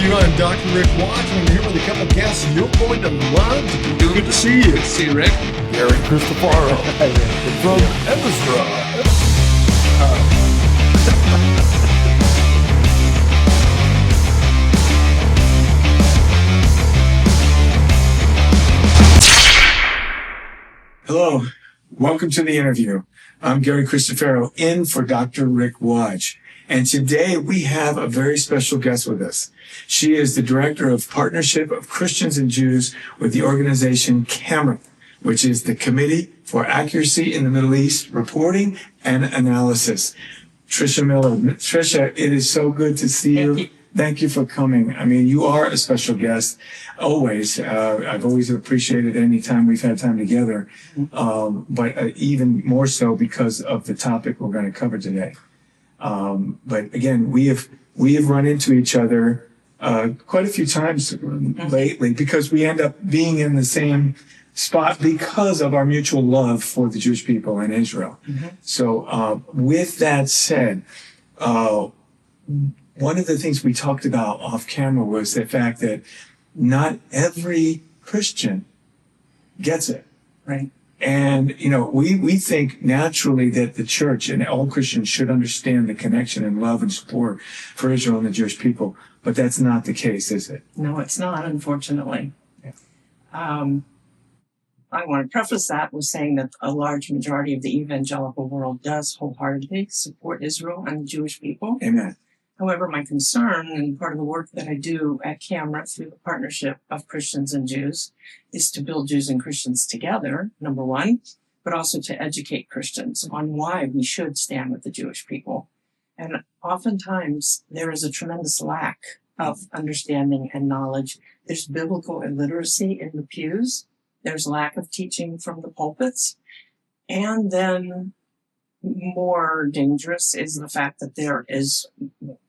you. I'm Dr. Rick Watch. I'm here with a couple guests you're going to love. Good to see you. See you, Rick. Gary Cristofaro from Ezra. Hello, welcome to the interview. I'm Gary Cristofaro, in for Dr. Rick Watch. And today we have a very special guest with us. She is the Director of Partnership of Christians and Jews with the organization CAMRA, which is the Committee for Accuracy in the Middle East Reporting and Analysis. Tricia Miller. Tricia, it is so good to see you. Thank you for coming. I mean, you are a special guest, always. I've always appreciated any time we've had time together, but even more so because of the topic we're going to cover today. But again, we have run into each other quite a few times lately because we end up being in the same spot because of our mutual love for the Jewish people in Israel. Mm-hmm. So with that said, one of the things we talked about off camera was the fact that not every Christian gets it, right? And, you know, we think naturally that the church and all Christians should understand the connection and love and support for Israel and the Jewish people. But that's not the case, is it? No, it's not, unfortunately. Yeah. I want to preface that with saying that a large majority of the evangelical world does wholeheartedly support Israel and the Jewish people. Amen. However, my concern and part of the work that I do at CAMRA through the Partnership of Christians and Jews is to build Jews and Christians together, number one, but also to educate Christians on why we should stand with the Jewish people. And oftentimes there is a tremendous lack of understanding and knowledge. There's biblical illiteracy in the pews. There's lack of teaching from the pulpits. And then more dangerous is the fact that there is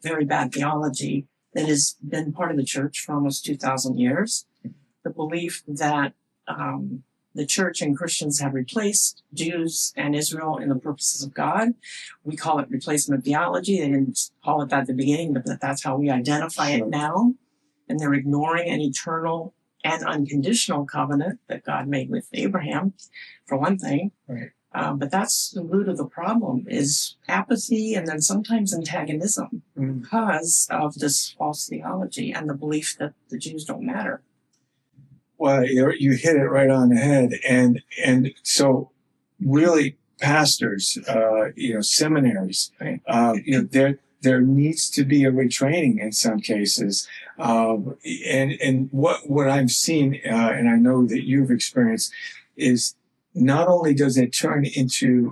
very bad theology that has been part of the church for almost 2,000 years. The belief that the church and Christians have replaced Jews and Israel in the purposes of God. We call it replacement theology. They didn't call it that at the beginning, but that's how we identify it now. And they're ignoring an eternal and unconditional covenant that God made with Abraham, for one thing. Right. But that's the root of the problem, is apathy and then sometimes antagonism because of this false theology and the belief that the Jews don't matter. Well, you hit it right on the head. And so really pastors, seminaries, right. There needs to be a retraining in some cases. And what I've seen, and I know that you've experienced, is not only does it turn into,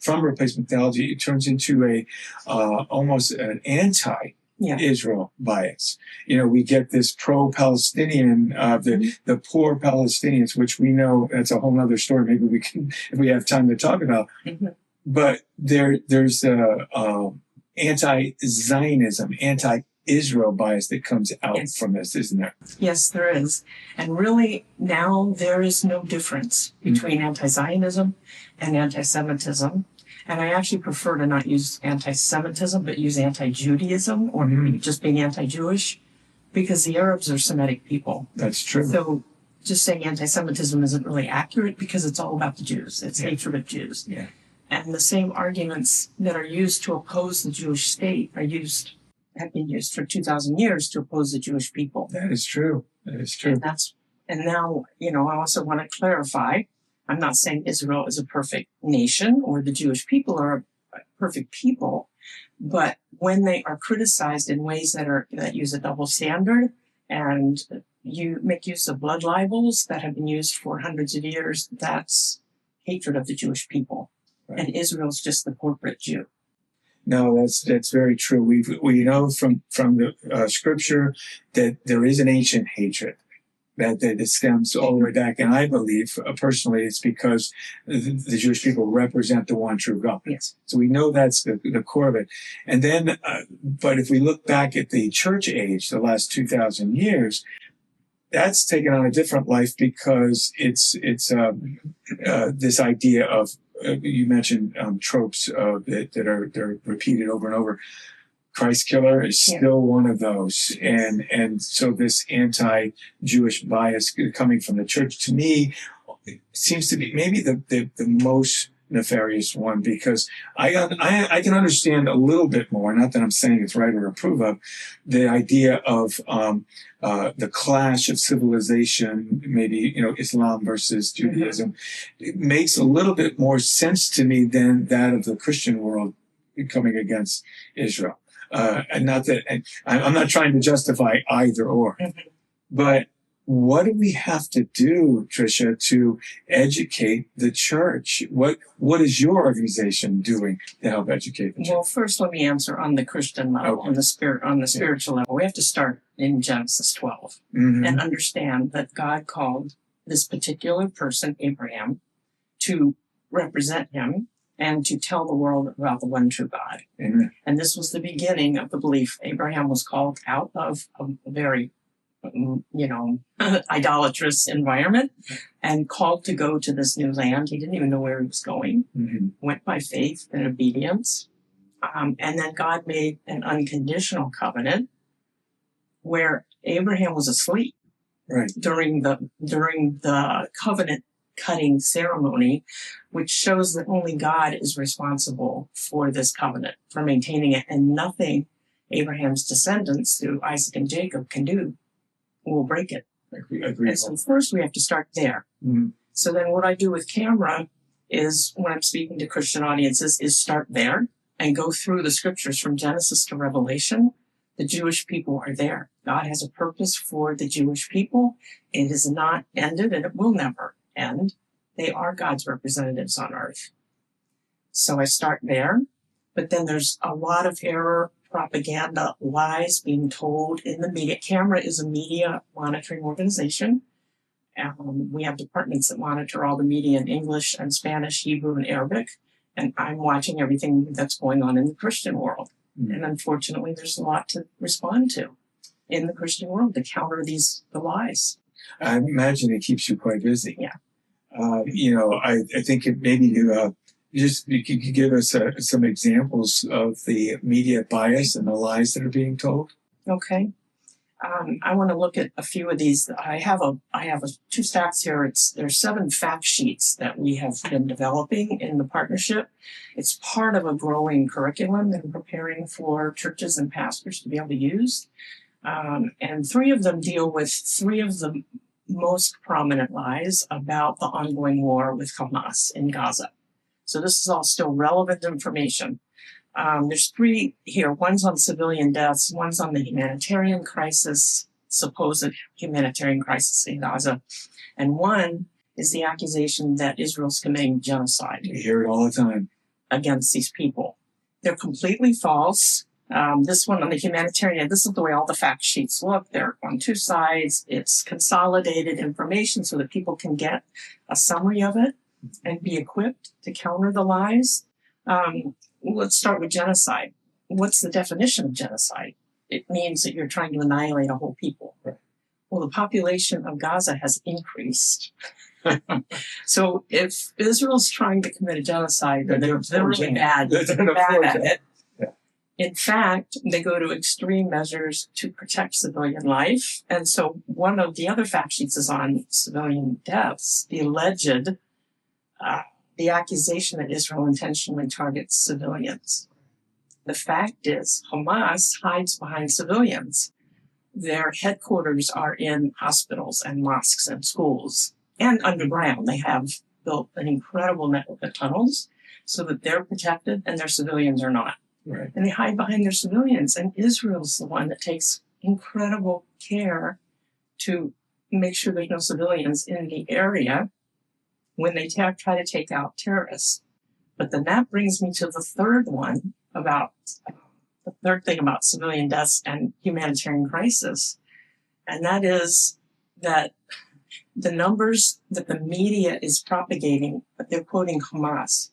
from replacement theology, it turns into almost an anti-Israel bias. You know, we get this pro-Palestinian, the poor Palestinians, which we know that's a whole other story. Maybe we can, if we have time to talk about. Mm-hmm. But there's anti-Zionism, anti-Israel bias that comes out from this, isn't there? Yes, there is. And really, now there is no difference between anti-Zionism and anti-Semitism. And I actually prefer to not use anti-Semitism, but use anti-Judaism or just being anti-Jewish, because the Arabs are Semitic people. That's true. So just saying anti-Semitism isn't really accurate because it's all about the Jews. It's hatred of Jews. Yeah. And the same arguments that are used to oppose the Jewish state have been used for 2,000 years to oppose the Jewish people. That is true. That is true. And now, I also want to clarify, I'm not saying Israel is a perfect nation or the Jewish people are a perfect people, but when they are criticized in ways that use a double standard and you make use of blood libels that have been used for hundreds of years, that's hatred of the Jewish people. Right. And Israel's just the corporate Jew. No, that's very true. We know from the scripture that there is an ancient hatred that stems all the way back. And I believe, personally, it's because the Jewish people represent the one true God. Yes. So we know that's the core of it. And then, but if we look back at the church age, the last 2,000 years, that's taken on a different life because it's this idea of, you mentioned tropes that are repeated over and over. Christ killer is Yeah. still one of those. And so this anti-Jewish bias coming from the church, to me, seems to be maybe the most nefarious one, because I can understand a little bit more, not that I'm saying it's right or approve of, the idea of the clash of civilization, maybe, Islam versus Judaism. It makes a little bit more sense to me than that of the Christian world coming against Israel. And not that, and I'm not trying to justify either or, but what do we have to do, Tricia, to educate the church? What is your organization doing to help educate the church? Well, first let me answer on the Christian level, on the spiritual level. We have to start in Genesis 12 and understand that God called this particular person, Abraham, to represent him and to tell the world about the one true God. Amen. And this was the beginning of the belief. Abraham was called out of a very idolatrous environment and called to go to this new land. He didn't even know where he was going. Went by faith and obedience. And then God made an unconditional covenant where Abraham was asleep during the covenant cutting ceremony, which shows that only God is responsible for this covenant, for maintaining it, and nothing Abraham's descendants through Isaac and Jacob can do will break it. Agreed. And so first we have to start there. So then what I do with camera is, when I'm speaking to Christian audiences, is start there and go through the scriptures from Genesis to Revelation. The Jewish people are there. God has a purpose for the Jewish people. It is not ended, and it will never end. They are God's representatives on earth. So I start there, but then there's a lot of error, propaganda, lies being told in the media. Camera is a media monitoring organization. We have departments that monitor all the media in English and Spanish, Hebrew, and Arabic. And I'm watching everything that's going on in the Christian world. And unfortunately, there's a lot to respond to in the Christian world to counter the lies. I imagine it keeps you quite busy. Yeah. I think it maybe you could give us some examples of the media bias and the lies that are being told. Okay. I want to look at a few of these. I have two stacks here. There's 7 fact sheets that we have been developing in the partnership. It's part of a growing curriculum that I'm preparing for churches and pastors to be able to use. And 3 of them deal with 3 of the most prominent lies about the ongoing war with Hamas in Gaza. So this is all still relevant information. There's 3 here. One's on civilian deaths. One's on the humanitarian crisis, supposed humanitarian crisis in Gaza. And one is the accusation that Israel's committing genocide. You hear it all the time. Against these people. They're completely false. This one on the humanitarian, this is the way all the fact sheets look. They're on 2 sides. It's consolidated information so that people can get a summary of it and be equipped to counter the lies. Let's start with genocide. What's the definition of genocide? It means that you're trying to annihilate a whole people. Well, the population of Gaza has increased. So if Israel's trying to commit a genocide, they're really bad. They're bad at it. In fact, they go to extreme measures to protect civilian life. And so one of the other fact sheets is on civilian deaths, the accusation that Israel intentionally targets civilians. The fact is, Hamas hides behind civilians. Their headquarters are in hospitals and mosques and schools and underground. They have built an incredible network of tunnels so that they're protected and their civilians are not. Right. And they hide behind their civilians. And Israel's the one that takes incredible care to make sure there's no civilians in the area when they try to take out terrorists. But then that brings me to the third thing about civilian deaths and humanitarian crisis. And that is that the numbers that the media is propagating, but they're quoting Hamas.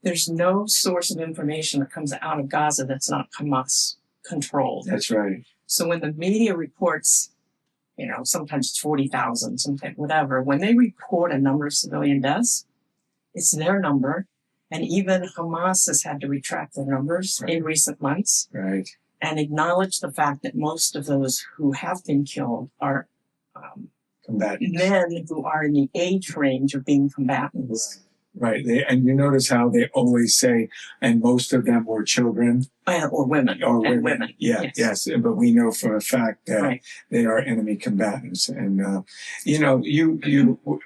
There's no source of information that comes out of Gaza that's not Hamas controlled. That's right. So when the media reports, sometimes it's 40,000, sometimes whatever, when they report a number of civilian deaths, it's their number. And even Hamas has had to retract their numbers in recent months. Right. and acknowledge the fact that most of those who have been killed are Combatants. men who are in the age range of being combatants. Right. And you notice how they always say, and most of them were children. Or women. Or and women. Yeah, yes. But we know for a fact that Right. they are enemy combatants. And, you know,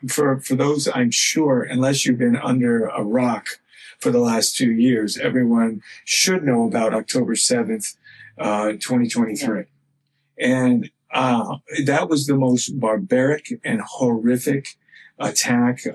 for those, I'm sure, unless you've been under a rock for the last 2 years, everyone should know about October 7th, 2023. Yeah. And that was the most barbaric and horrific attack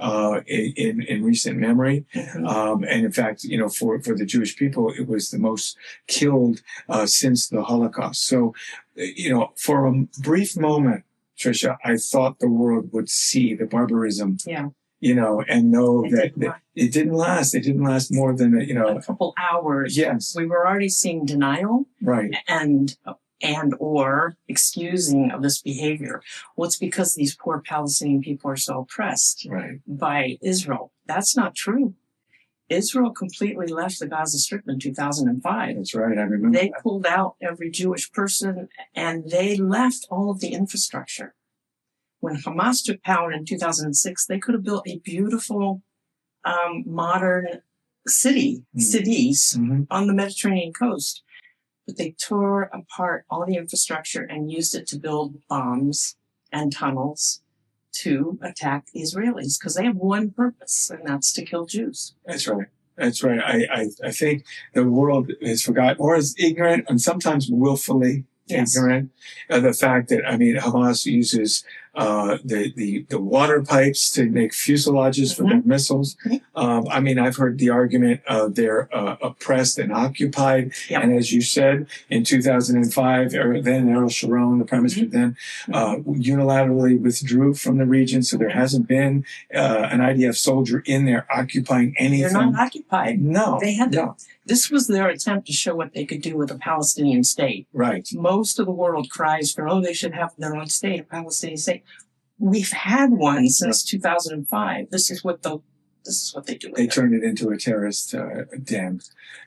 in recent memory. Mm-hmm. And in fact, you know, for the Jewish people, it was the most killed since the Holocaust. So, you know, for a brief moment, Tricia, I thought the world would see the barbarism. Yeah. You know, and know that it didn't last. It didn't last more than, you know, a couple hours. Yes. We were already seeing denial. Right. And or excusing of this behavior. Well, it's because these poor Palestinian people are so oppressed by Israel. That's not true. Israel completely left the Gaza Strip in 2005. That's right. I remember. They pulled out every Jewish person and they left all of the infrastructure. When Hamas took power in 2006, they could have built a beautiful, modern cities on the Mediterranean coast. But they tore apart all the infrastructure and used it to build bombs and tunnels to attack the Israelis because they have one purpose, and that's to kill Jews. That's right. That's right. I think the world has forgotten or is ignorant and sometimes willfully ignorant of the fact that, I mean, Hamas uses the water pipes to make fuselages for their missiles. I mean, I've heard the argument of they're oppressed and occupied. And as you said, in 2005, then Ariel Sharon, the Prime Minister then, unilaterally withdrew from the region. So there hasn't been an IDF soldier in there occupying anything. They're not occupied. No. They had to. This was their attempt to show what they could do with a Palestinian state. Right. Most of the world cries for, they should have their own state, a Palestinian state. We've had one since 2005. This is what they do. They turned it into a terrorist den.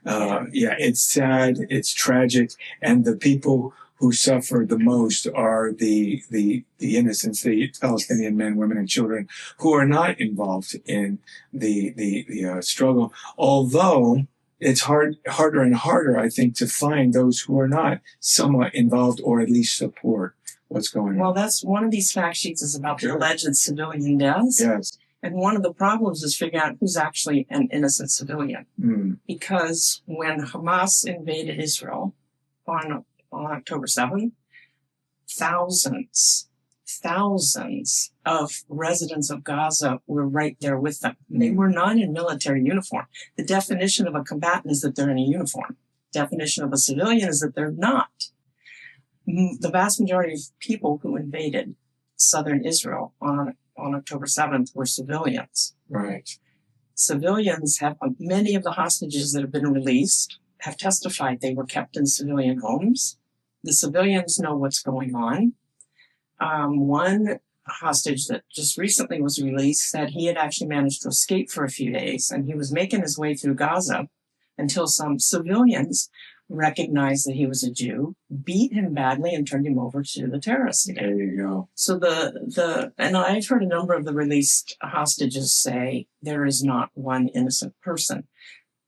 It's sad. It's tragic. And the people who suffer the most are the innocents, the Palestinian men, women, and children who are not involved in the struggle. Although it's harder and harder, I think, to find those who are not somewhat involved or at least support what's going on. Well, that's one of these fact sheets is about the alleged civilian deaths. Yes. And one of the problems is figuring out who's actually an innocent civilian. Because when Hamas invaded Israel on October 7th, thousands of residents of Gaza were right there with them. They were not in military uniform. The definition of a combatant is that they're in a uniform. Definition of a civilian is that they're not. The vast majority of people who invaded southern Israel on October 7th were civilians. Right. Civilians many of the hostages that have been released have testified they were kept in civilian homes. The civilians know what's going on. One hostage that just recently was released said he had actually managed to escape for a few days and he was making his way through Gaza until some civilians recognized that he was a Jew, beat him badly, and turned him over to the terrorists. There you go. So and I've heard a number of the released hostages say there is not one innocent person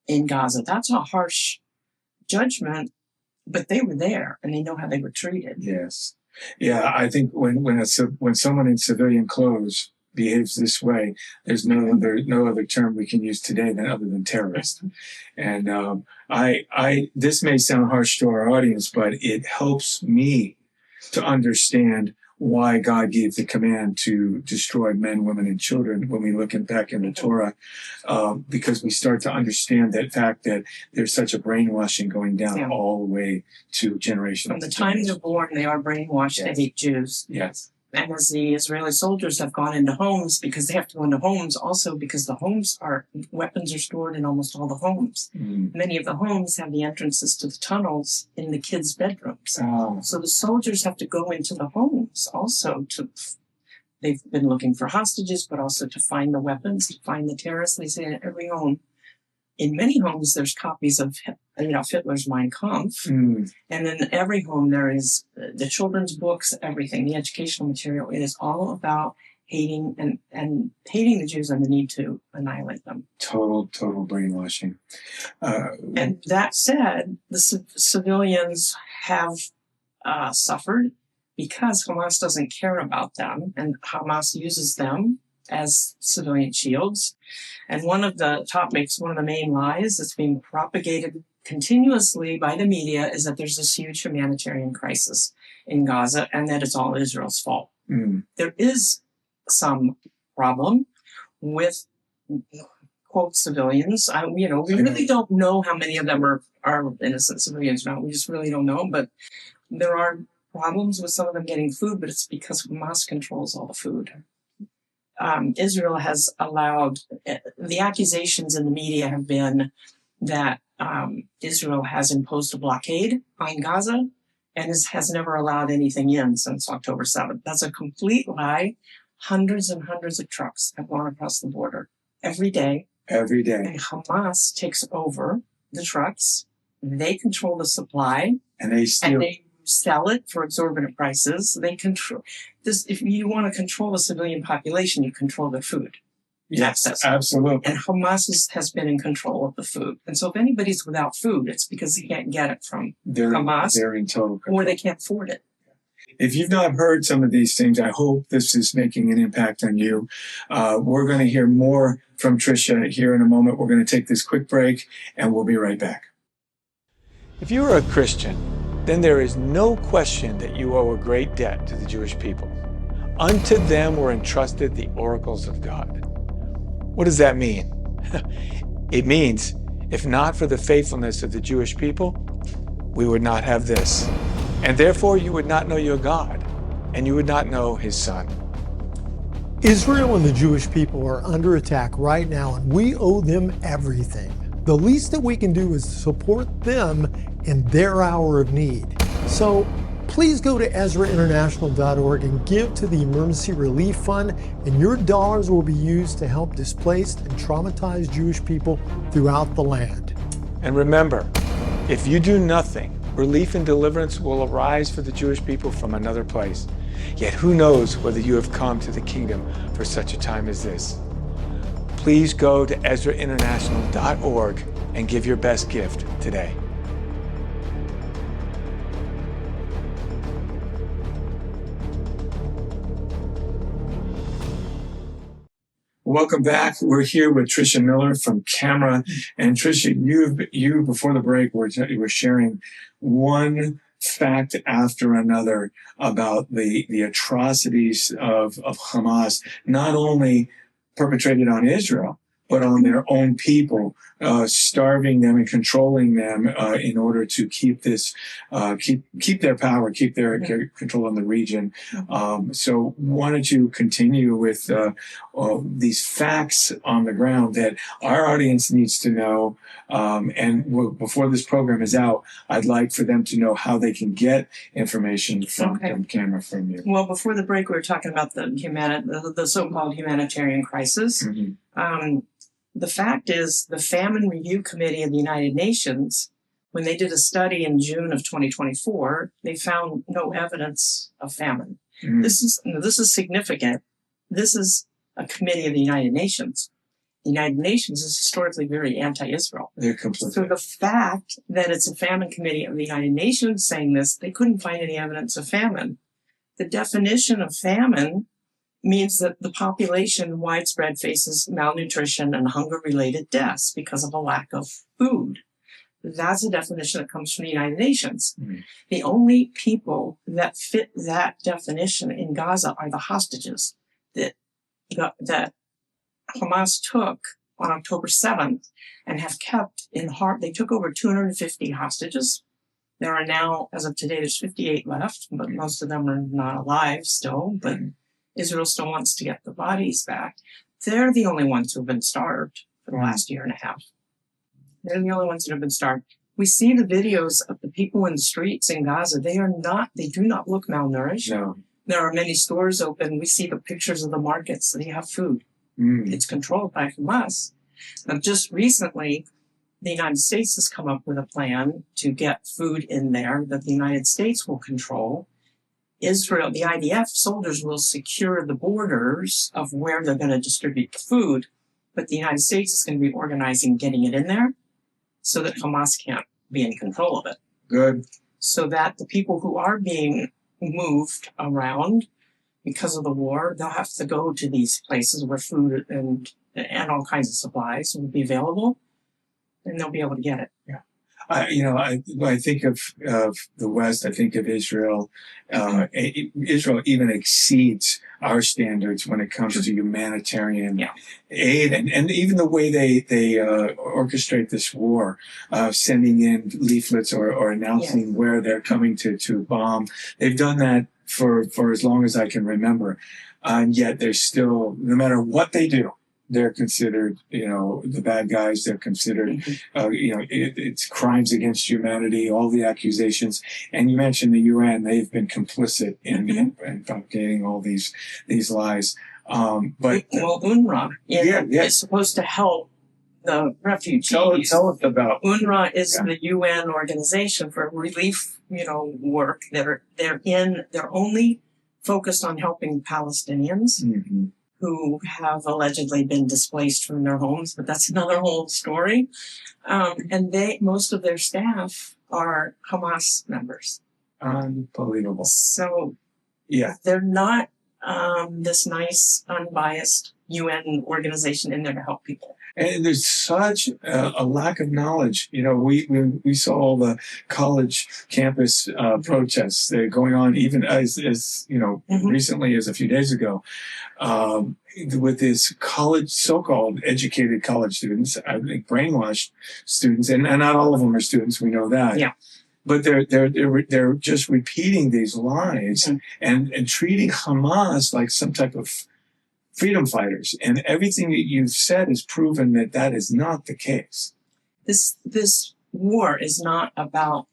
in Gaza. That's a harsh judgment, but they were there and they know how they were treated. Yes. Yeah, I think when someone in civilian clothes behaves this way, there's no other term we can use today other than terrorist. And this may sound harsh to our audience, but it helps me to understand why God gave the command to destroy men, women, and children when we look back in the Torah, because we start to understand that fact that there's such a brainwashing going down all the way to generation. From the time they're born, they are brainwashed to hate Jews. Yes. And as the Israeli soldiers have gone into homes, because they have to go into homes also because weapons are stored in almost all the homes. Many of the homes have the entrances to the tunnels in the kids' bedrooms. So the soldiers have to go into the homes also they've been looking for hostages, but also to find the weapons, to find the terrorists. They say in every home, in many homes, there's copies of, Hitler's Mein Kampf. And in every home, there is the children's books, everything, the educational material. It is all about hating and hating the Jews and the need to annihilate them. Total brainwashing. And that said, the civilians have suffered because Hamas doesn't care about them, and Hamas uses them as civilian shields. And one of the main lies that's being propagated continuously by the media is that there's this huge humanitarian crisis in Gaza and that it's all Israel's fault. There is some problem with, quote, civilians. We really don't know how many of them are innocent civilians now. We just really don't know. But there are problems with some of them getting food, but it's because Hamas controls all the food. Israel has allowed, the accusations in the media have been that Israel has imposed a blockade on Gaza and has never allowed anything in since October 7th. That's a complete lie. Hundreds and hundreds of trucks have gone across the border every day. Every day. And Hamas takes over the trucks. They control the supply. And they steal. And they sell it for exorbitant prices. They control this. If you want to control a civilian population, you control their food. Yes, access. Absolutely. And Hamas has been in control of the food. And so if anybody's without food, it's because they can't get it from Hamas. They're in total control. Or they can't afford it. If you've not heard some of these things, I hope this is making an impact on you. We're going to hear more from Tricia here in a moment. We're going to take this quick break, and we'll be right back. If you are a Christian, then there is no question that you owe a great debt to the Jewish people. Unto them were entrusted the oracles of God. What does that mean? It means, if not for the faithfulness of the Jewish people, we would not have this. And therefore you would not know your God, and you would not know his Son. Israel and the Jewish people are under attack right now, and we owe them everything. The least that we can do is support them in their hour of need. So please go to EzraInternational.org and give to the Emergency Relief Fund, and your dollars will be used to help displaced and traumatized Jewish people throughout the land. And remember, if you do nothing, relief and deliverance will arise for the Jewish people from another place. Yet who knows whether you have come to the kingdom for such a time as this. Please go to EzraInternational.org and give your best gift today. Welcome back. We're here with Tricia Miller from Camera. And Tricia, you before the break were sharing one fact after another about the atrocities of Hamas, not only perpetrated on Israel, but on their own people, starving them and controlling them in order to keep their power, keep their control in the region. So wanted to continue with these facts on the ground that our audience needs to know. And before this program is out, I'd like for them to know how they can get information from Camera from you. Well, before the break, we were talking about the so-called humanitarian crisis. Mm-hmm. The fact is, the Famine Review Committee of the United Nations, when they did a study in June of 2024, they found no evidence of famine. Mm-hmm. This is significant. This is a committee of the United Nations. The United Nations is historically very anti-Israel. They're completely. So the fact that it's a famine committee of the United Nations saying this, they couldn't find any evidence of famine. The definition of famine means that the population widespread faces malnutrition and hunger-related deaths because of a lack of food. That's a definition that comes from the United Nations. Mm-hmm. The only people that fit that definition in Gaza are the hostages that Hamas took on October 7th and have kept in heart. They took over 250 hostages. There are now, as of today, there's 58 left, but most of them are not alive still, but Israel still wants to get the bodies back. They're the only ones who have been starved for the last year and a half. They're the only ones that have been starved. We see the videos of the people in the streets in Gaza. They do not look malnourished. No. There are many stores open. We see the pictures of the markets. They have food. It's controlled by Hamas. Now, just recently, the United States has come up with a plan to get food in there that the United States will control. Israel, the IDF soldiers will secure the borders of where they're going to distribute the food, but the United States is going to be organizing getting it in there so that Hamas can't be in control of it. Good. So that the people who are being moved around because of the war, they'll have to go to these places where food and all kinds of supplies will be available, and they'll be able to get it. Yeah. When I think of the West, I think of Israel. Israel even exceeds our standards when it comes to humanitarian aid, and even the way they orchestrate this war, sending in leaflets or announcing where they're coming to bomb. They've done that for as long as I can remember, and yet they're still, no matter what they do, they're considered, the bad guys. They're considered, it's crimes against humanity, all the accusations. And you mentioned the UN, they've been complicit in propagating all these lies. But UNRWA is supposed to help the refugees. Tell us about UNRWA is the UN organization for relief, work. They're only focused on helping Palestinians. Mm-hmm. Who have allegedly been displaced from their homes, but that's another whole story. And most of their staff are Hamas members. Unbelievable. So they're not this nice, unbiased UN organization in there to help people. And there's such a lack of knowledge. We saw all the college campus protests that are going on, even as recently as a few days ago, with this so-called educated college students, I think brainwashed students, and not all of them are students. We know that. Yeah. But they're just repeating these lies and treating Hamas like some type of freedom fighters, and everything that you've said has proven that is not the case. This war is not about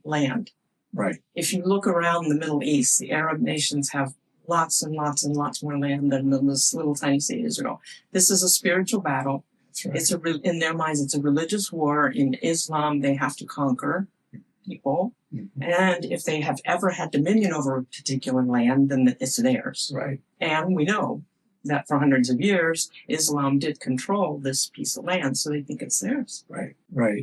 land. Right. If you look around the Middle East, the Arab nations have lots and lots and lots more land than this little tiny state Israel. This is a spiritual battle. That's right. It's in their minds, it's a religious war. In Islam, they have to conquer people. Mm-hmm. And if they have ever had dominion over a particular land, then it's theirs. Right. And we know that for hundreds of years, Islam did control this piece of land, so they think it's theirs. Right,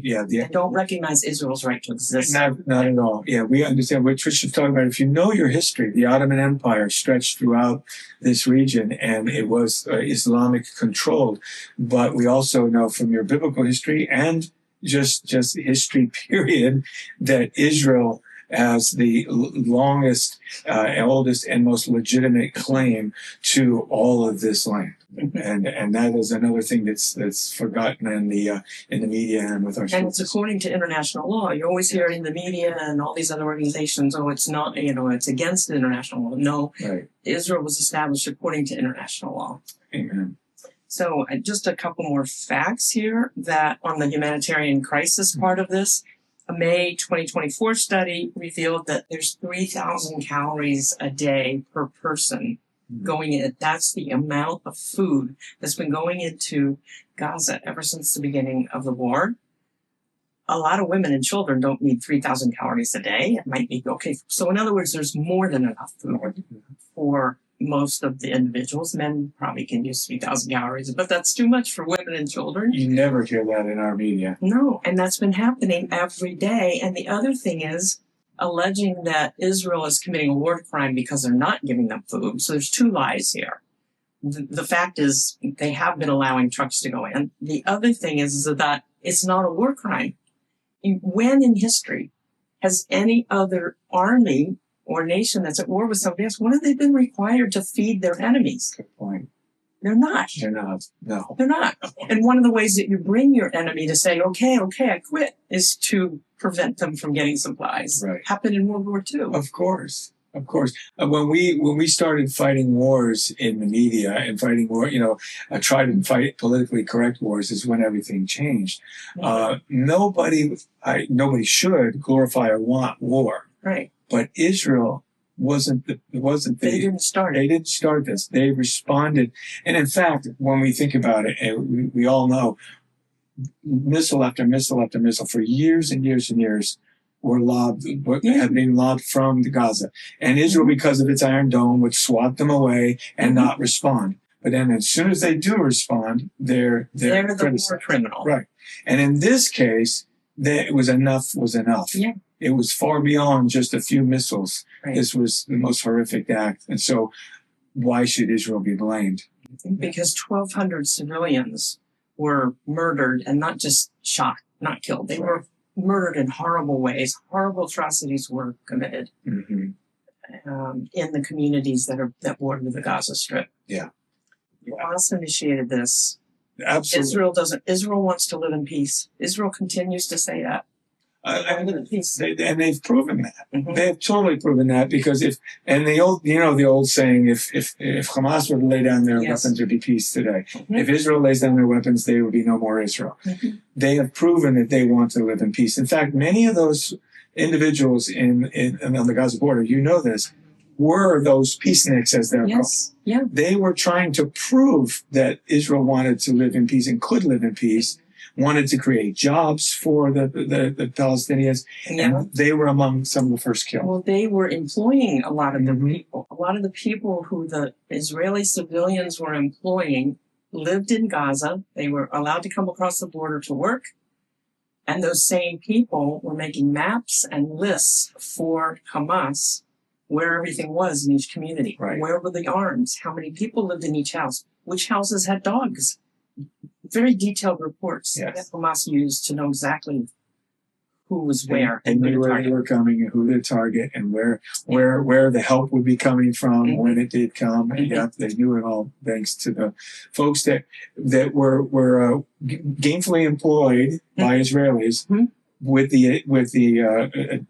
yeah. They don't recognize Israel's right to exist. Not at all. Yeah, we understand what Tricia's talking about. If you know your history, the Ottoman Empire stretched throughout this region, and it was Islamic controlled. But we also know from your biblical history and just history period that Israel, as the longest, oldest, and most legitimate claim to all of this land, and that is another thing that's forgotten in the media and with our. And it's according to international law. You always hear in the media and all these other organizations, it's not, it's against international law. No, right. Israel was established according to international law. Amen. So just a couple more facts here that on the humanitarian crisis part of this. A May 2024 study revealed that there's 3,000 calories a day per person going in. That's the amount of food that's been going into Gaza ever since the beginning of the war. A lot of women and children don't need 3,000 calories a day. It might be okay. So in other words, there's more than enough food for most of the individuals. Men probably can use 3,000 calories, but that's too much for women and children. You never hear that in our media. No, and that's been happening every day. And the other thing is alleging that Israel is committing a war crime because they're not giving them food. So there's two lies here. The fact is they have been allowing trucks to go in. The other thing is that it's not a war crime. When in history has any other army or nation that's at war with somebody else, when have they been required to feed their enemies? Good point. They're not. They're not. No. They're not. And one of the ways that you bring your enemy to say, okay, I quit, is to prevent them from getting supplies. Right. Happened in World War II. Of course. When we started fighting wars in the media and fighting war, try to fight politically correct wars is when everything changed. Nobody should glorify or want war. Right. But Israel they didn't start this. They responded. And in fact, when we think about it, and we all know, missile after missile after missile for years and years and years had been lobbed from Gaza. And Israel, because of its Iron Dome, would swat them away and not respond. But then as soon as they do respond, they're the war criminal. Right. And in this case, it was enough was enough. Yeah. It was far beyond just a few missiles. Right. This was the most horrific act. And so why should Israel be blamed? Because 1,200 civilians were murdered, and not just shot, not killed. They were murdered in horrible ways. Horrible atrocities were committed in the communities that border the Gaza Strip. Yeah. Hamas initiated this. Absolutely. Israel wants to live in peace. Israel continues to say that. And they've proven that. They have totally proven that, because the old saying, if Hamas were to lay down their weapons, there'd be peace today. If Israel lays down their weapons, there would be no more Israel. They have proven that they want to live in peace. In fact, many of those individuals on the Gaza border, you know this, were those peaceniks, as they're called. Yeah. They were trying to prove that Israel wanted to live in peace and could live in peace, wanted to create jobs for the Palestinians, and they were among some of the first killed. Well, they were employing a lot of the people. A lot of the people who the Israeli civilians were employing lived in Gaza. They were allowed to come across the border to work. And those same people were making maps and lists for Hamas, where everything was in each community. Right. Where were the arms? How many people lived in each house? Which houses had dogs? Very detailed reports that Hamas used to know exactly who was where. And knew where they were coming and who to target and where the help would be coming from when it did come. And they knew it all thanks to the folks that were gainfully employed by Israelis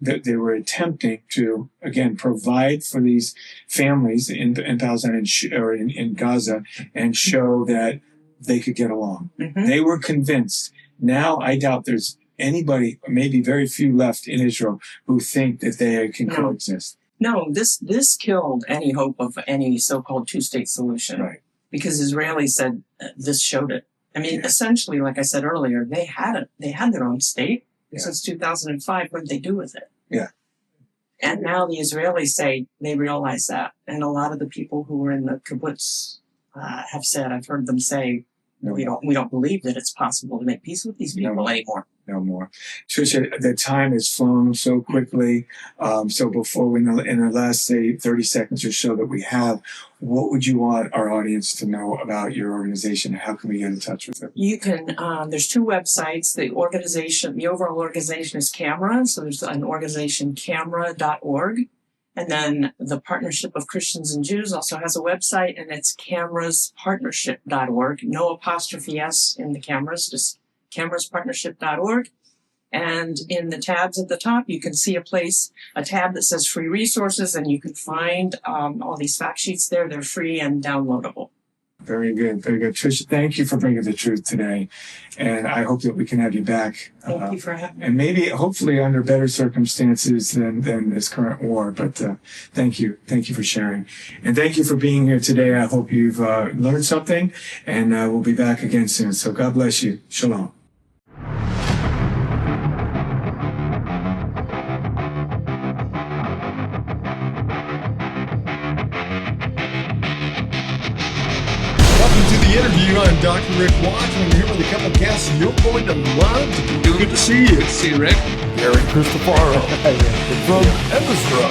that they were attempting to, again, provide for these families in Palestine or in Gaza and show that they could get along. They were convinced. Now I doubt there's anybody, maybe very few left in Israel, who think that they can coexist. No, this killed any hope of any so-called two-state solution. Right. Because Israelis said this showed it. I mean, essentially, like I said earlier, they had their own state since 2005. What did they do with it? Yeah. And now the Israelis say they realize that, and a lot of the people who were in the kibbutz have said, I've heard them say, we don't believe that it's possible to make peace with these people anymore. No more. Tricia, the time has flown so quickly. So before in the last, say, 30 seconds or so that we have, what would you want our audience to know about your organization? How can we get in touch with it? You can, there's two websites. The overall organization is CAMRA. So there's an organization, camra.org. And then the Partnership of Christians and Jews also has a website, and it's cameraspartnership.org. No apostrophe S in the cameras, just cameraspartnership.org. And in the tabs at the top, you can see a tab that says free resources, and you can find all these fact sheets there. They're free and downloadable. Very good. Very good. Tricia, thank you for bringing the truth today. And I hope that we can have you back. Thank you for having me. And maybe, hopefully, under better circumstances than this current war. But thank you. Thank you for sharing. And thank you for being here today. I hope you've learned something. And we'll be back again soon. So God bless you. Shalom. Interview. I'm Dr. Rick Watch. I'm here with a couple guests you're going to love. Good to see you. See you, Rick. Gary Cristofaro from Ezra.